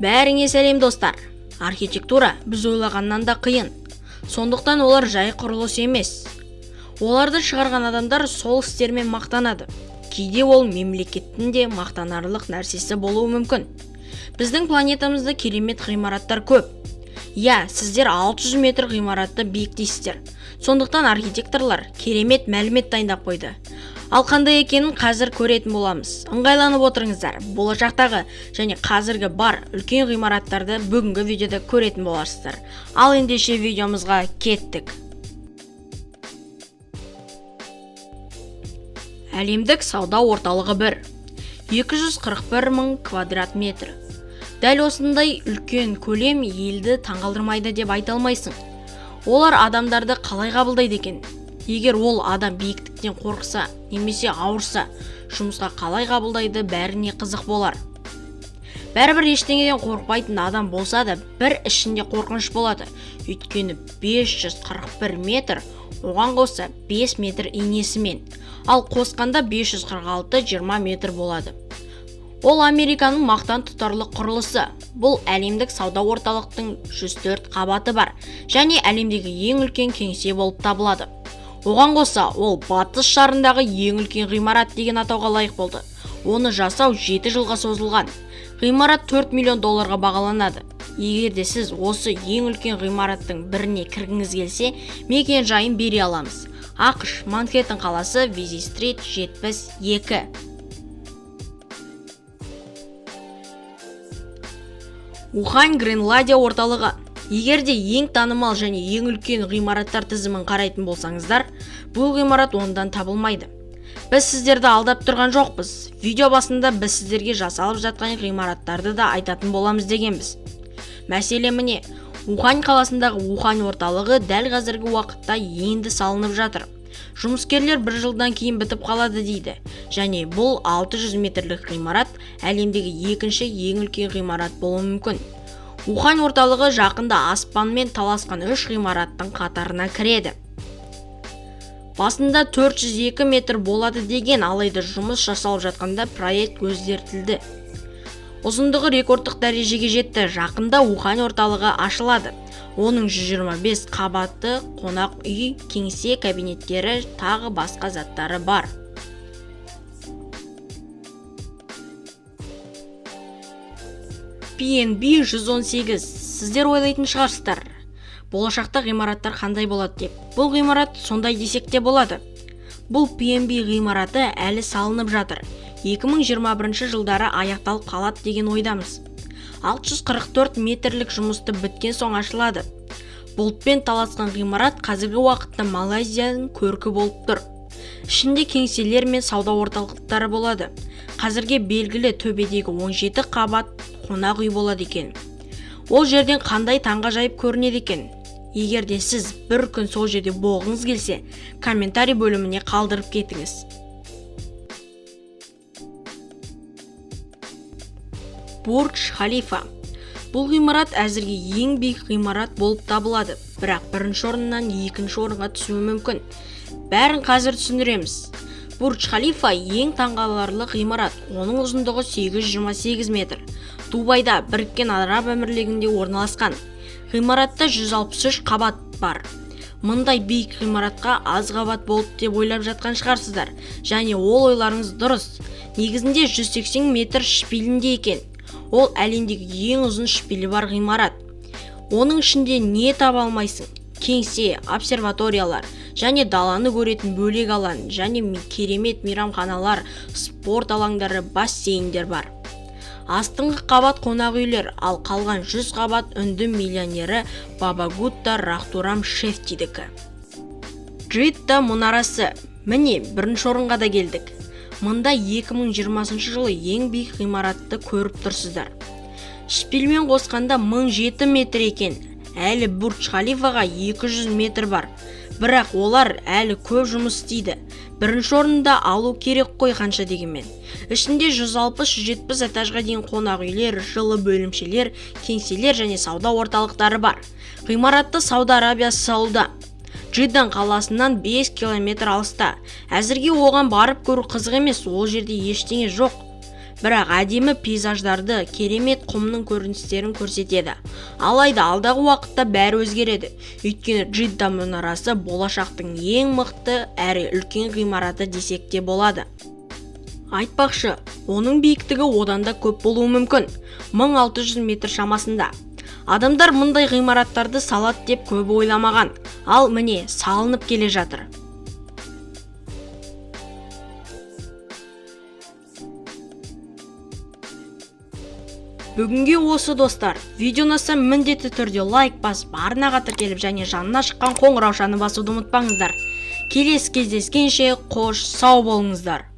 Бәріңе сәлем достар. Архитектура біз ойлағаннан да қиын. Сондықтан олар жай құрылыс емес. Оларды шығарған адамдар сол істермен мақтанады. Кейде ол мемлекеттің де мақтанарлық нәрсесі болуы мүмкін. Біздің планетамызда керемет ғимараттар көп. Сіздер 600 метр ғимаратты биіктейсіздер. Сондықтан архитекторлар керемет мәлімет дайындап қойды. Ал қандай екенін қазір көретін боламыз. Ыңғайланып отырыңыздар. Болашақтағы және қазіргі бар үлкен ғимараттарды бүгінгі видеода көретін боларсыздар. Ал ендеше видеомызға кеттік. Әлемдік сауда орталығы 241 мың квадрат метр. Дәл осындай үлкен көлем елді таңғалдырмайды деп айта алмайсың. Олар адамдарды қалай қабылдайды екен? Егер ол адам биіктіктен қорқса, немесе ауырса, жұмысқа қалай қабылдайды, бәріне қызық болар. Бәрібір ештеңеден қорқпайтын адам болса да, бір ішінде қорқыныш болады. Өйткені 541 метр, оған қоса 5 метр инесімен, ал қосқанда 546-20 метр болады. Ол Американың мақтан тұтарлық құрылысы. Бұл әлемдік сауда орталықтың 104 қабаты бар, және әлемдегі ең үлкен кеңсе болып табылады. Оған қоса, ол батыс шарындағы ең үлкен ғимарат деген атауға лайық болды. Оны жасау 7 жылға созылған. Ғимарат $4 миллион бағаланады. Егер де сіз осы ең үлкен ғимараттың біріне кіргіңіз келсе, мекен жайын бере аламыз. ақш, Манхэттен қаласы, Визи Стрит 72. Ухань Гренландия орталығы. Егер де ең танымал және ең үлкен ғимараттар тізімін қарайтын болсаңыздар, бұл ғимарат ондан табылмайды. Біз сіздерді алдап тұрған жоқпыз. Видео басында біз сіздерге жасалып жатқан ғимараттарды да айтатын боламыз дегенбіз. Мәселе міне, Ухань қаласындағы Ухань орталығы дәл қазіргі уақытта енді салынып жатыр. Жұмыскерлер 1 жылдан кейін бітіп қалады дейді. Және бұл 600 метрлік ғимарат әлемдегі екінші ең үлкен ғимарат болуы мүмкін. Ухань орталығы жақында аспанмен таласқан 3 ғимараттың қатарына кіреді. Басында 402 метр болады деген, алайда жұмыс жасалып жатқанда проект өзгертілді. Ұзындығы рекордтық дәрежеге жетті. Жақында Ухань орталығы ашылады. Оның 125 қабатты қонақ үй, кеңсе, кабинеттері, тағы басқа заттары бар. PNB 118. Сіздер ойлайтын шығарсыздар. Болашақта ғимараттар қандай болады деп. Бұл ғимарат сондай десек те болады. Бұл PNB ғимараты әлі салынып жатыр. 2021 жылдары аяқталып қалады деген ойдамыз. 644 метрлік жұмысты біткен соң ашылады. Бұлтпен таласқан ғимарат қазіргі уақытта Малайзияның көркі болып тұр. Ішінде кеңселер мен сауда орталықтары болады. Қазірге белгілі төбедегі 17 қабат қонақ үй болады екен. Ол жерден қандай таңғажайып көрінеді екен? Егер де сіз бір күн сол жерде болғыңыз келсе, комментарий бөліміне қалдырып кетіңіз. Бурдж Халифа. Бұл ғимарат әзірге ең биік ғимарат болып табылады, бірақ бірінші орыннан екінші орынға түсуі мүмкін. Бәрін қазір түсіндіреміз. Бурдж Халифа ең таңғаларлық ғимарат. Оның ұзындығы 828 метр. Дубайда, Біріккен Араб Әмірлігінде орналасқан. Ғимаратта 163 қабат бар. Мұндай биік ғимаратқа аз қабат болды деп ойлап жатқан шығарсыздар. Және ол ойларыңыз дұрыс. Негізінде 180 метр шпилінде екен. Ол әлемдегі ең ұзын шпилі бар ғимарат. Оның ішінде не таба алмайсың? Кеңсе, обсерваториялар және даланы көретін бөлек алаң, және керемет мейрамханалар, спорт алаңдары, бассейндер бар. Астыңғы қабат қонақ үйлер, ал қалған 100 қабат үнді миллионері Бабагутта Рахтурам Шефтидікі. Джидда мұнарасы. Міне, бірінші орынға да келдік. Мұнда 2020 жылы ең биік ғимаратты көріп тұрсыздар. Шпилмен қосқанда 1007 метр екен. Әлі Бурдж Халифаға 200 метр бар. Бірақ олар әлі көп жұмыс істейді. Бірінші орында алу керек қой қанша дегенмен. Ішінде 160-170 этажға дейін қонақ үйлер, жылы бөлімшелер, кеңселер және сауда орталықтары бар. Ғимаратты Сауд Арабиясы салуда. Джиддан қаласынан 5 километр алыста. Әзірге оған барып көру қызық емес, ол жерде ештеңе жоқ. бірақ әдемі пейзаждарды, керемет құмның көріністерін көрсетеді. Алайда алдағы уақытта бәрі өзгереді. Өйткені Джидда мұнарасы болашақтың ең мықты әрі үлкен ғимараты десек те болады. Айтпақшы, оның биіктігі одан да көп болуы мүмкін. 1600 метр шамасында. Адамдар мұндай ғимараттарды салат деп көбі ойламаған, ал міне салынып келе жатыр. Бүгінге осы достар. Видео ұнаса міндетті түрде лайк басып, арнаға тіркеліп және жанына шыққан қоңыраушаны басуды ұмытпаңыздар. Келесі кездескенше қош сау болыңыздар.